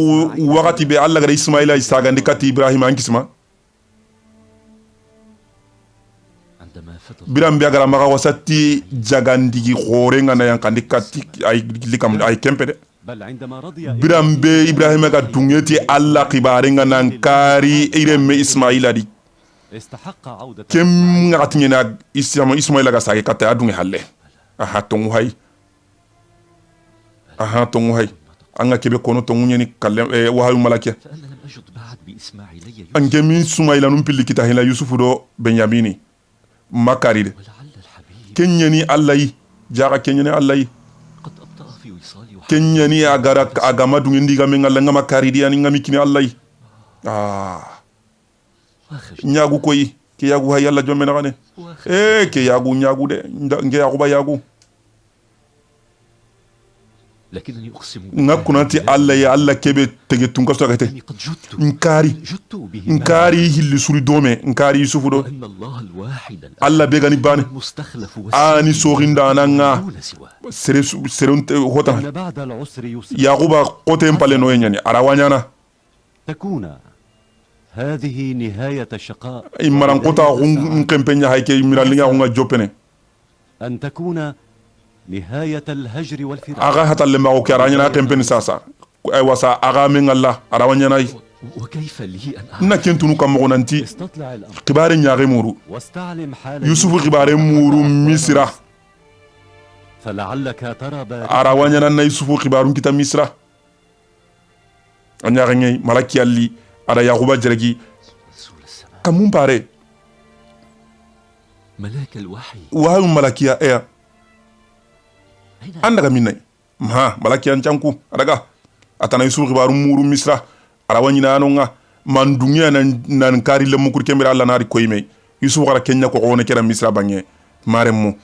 wakati be alla gara ismaila isagandi kati ibrahima ankisma عندما فتى biram be gara maga wasati jagandigi khore nga na yankandi kati ay likam ay kempe de بل عندما رضي biram be ibrahima ga dungeti alla khibare nga nan kari iremme ismaila di استحق عودة kem nga tinyena ismaila ga sage kata adungi halle aha tongu hay anga kebe kono tongu nyeni kallem wahayu malakia فأنا لم أجد بعد بإسماعيلي يوسف anke min sumaila num pilli kita hila yusufu do benyamini makari de ولعل الحبيب kenyani allahi jaga kenyani allahi قد أبطأ في وصالي kenyani agara agama dungi ndiga men alla ngama kari di ani ngami kini allahi وخجل nyagu koyi ke yagu hay yalla jomme nagane ke yagu nyagu de nge yagu ba yagu لكنني أقسم ngakunati alla ya alla kebe tege tunka so gate أني قد جدت به nkari hilli suri dome nkari yusufu do وأن الله الواحد alla be gani bane المستخلف ani soginda nanga دون سواه serunte hota إن بعد العسر يسرا yaguba qote mpale no yenyani arawanyana تكون هذه نهاية الشقاء imaran qota nkempenya hayke miralinga hunga jopene أن تكون نهاية الهجر والفراق aga hatalle mago ke aranyana kempeni sasa ay wasa aga men Allah arawanyana وكيف لي أن na kentunu kam mo nanti استطلع الأمر kibare nyaare muru واستعلم حال yusufu kibare muru misra فلعلك ترى بارئا arawanyana na yusufu kibarun kita misra anya ganye malaki alli ada yaquba jeregi رسول السماء kamun pare ملاك الوحي wa malakiya e أين andaga minnay ma malakiya chanku adaga atana yusufu kibarun muru misra arawanyina anonga mandunya nan kari lemu kur kemira alla nari koyme yusufu gara kenya ko wona kera misra bange maremu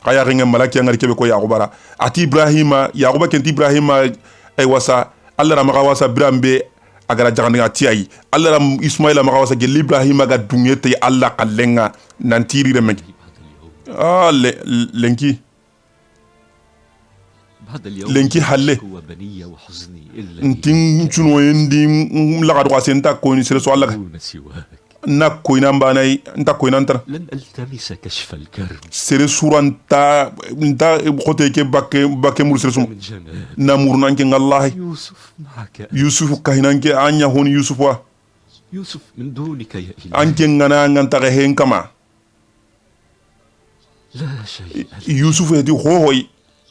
kaya ringa malakiya ngari kebe ko yaqubara ati ibrahima yaquba kenti ibrahima ay wasa alla ramaga wasa birambe agara jagandi ati ay alla ram ismaila maga wasa gel ibrahima ga dungete alla kallenga nan tiri remek lenki بعد اليوم lenki halle وبني وحزني إلا ntin chuno endi lagadu asenta ko ni sere so alla دون سواك na ko ina banay nta ko ina ntar لن ألتمس كشف الكرب sere suranta nta khote ke bakke mur sere sum من جمال na murnan ke ngallahi يوسف معك yusuf kahinan ke anya hon yusuf wa يوسف من دونك يا إلهي anke ngana nganta ke hen kama لا شيء لي yusuf eti hohoy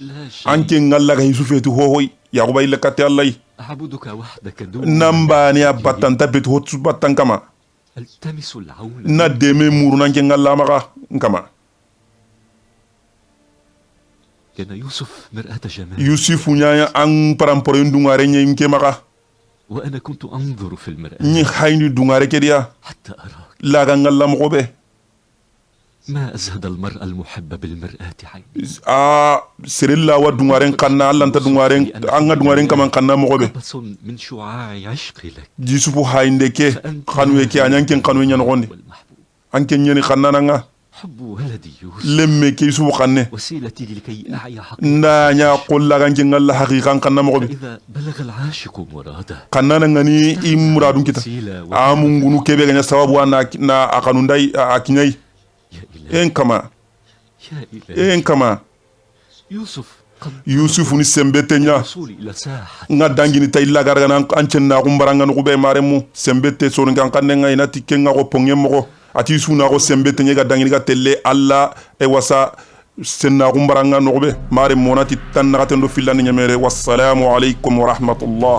لا شيء anke ngalla ka yusuf eti hohoy yaquba illa katte allah أعبدك وحدك دون nambani abatanta bet hot batan kama ألتمس العون na deme murnan ke ngalla maka kama كان يوسف مرآة جمال yusuf nya an parampore ndungare nye nke maka وأنا كنت أنظر في المرآة ni hayni dungare ke dia حتى أراك la ga ngalla mo be ما أزهد المرأة المحبة بالمرآة عيني serella wa dungaren kanna allanta dungaren anga dungaren kaman kanna mo be قبس من شعاع عشقي لك jisufu hainde ke khanwe ke anyanken khanwe nyan gonde والمحبوب anken nyeni khannana nga حب ولدي يوسف lemme ke yusufu khanne وسيلتي لكي أعي حقيقة na nya qolla ganken ngalla haqiqan kanna mo be فإذا بلغ العاشق مراده kannana ngani imradun kita وسيلة amungunu kebe ganya sababu na akanundai akinyai يا إلهي en kama يا إلهي en kama يوسف قد yusufu ni sembete nya الوصول إلى ساحة nga dangini tay lagar gana ancenna ko mbaranga no be maremu sembete so ngan kanne nga ina tikke nga ko ponge mo ati suna ko sembete nga dangini ga telle alla e wasa senna ko mbaranga no be maremu nati tan na tendo filani nyamere wassalamu alaikum wa rahmatullah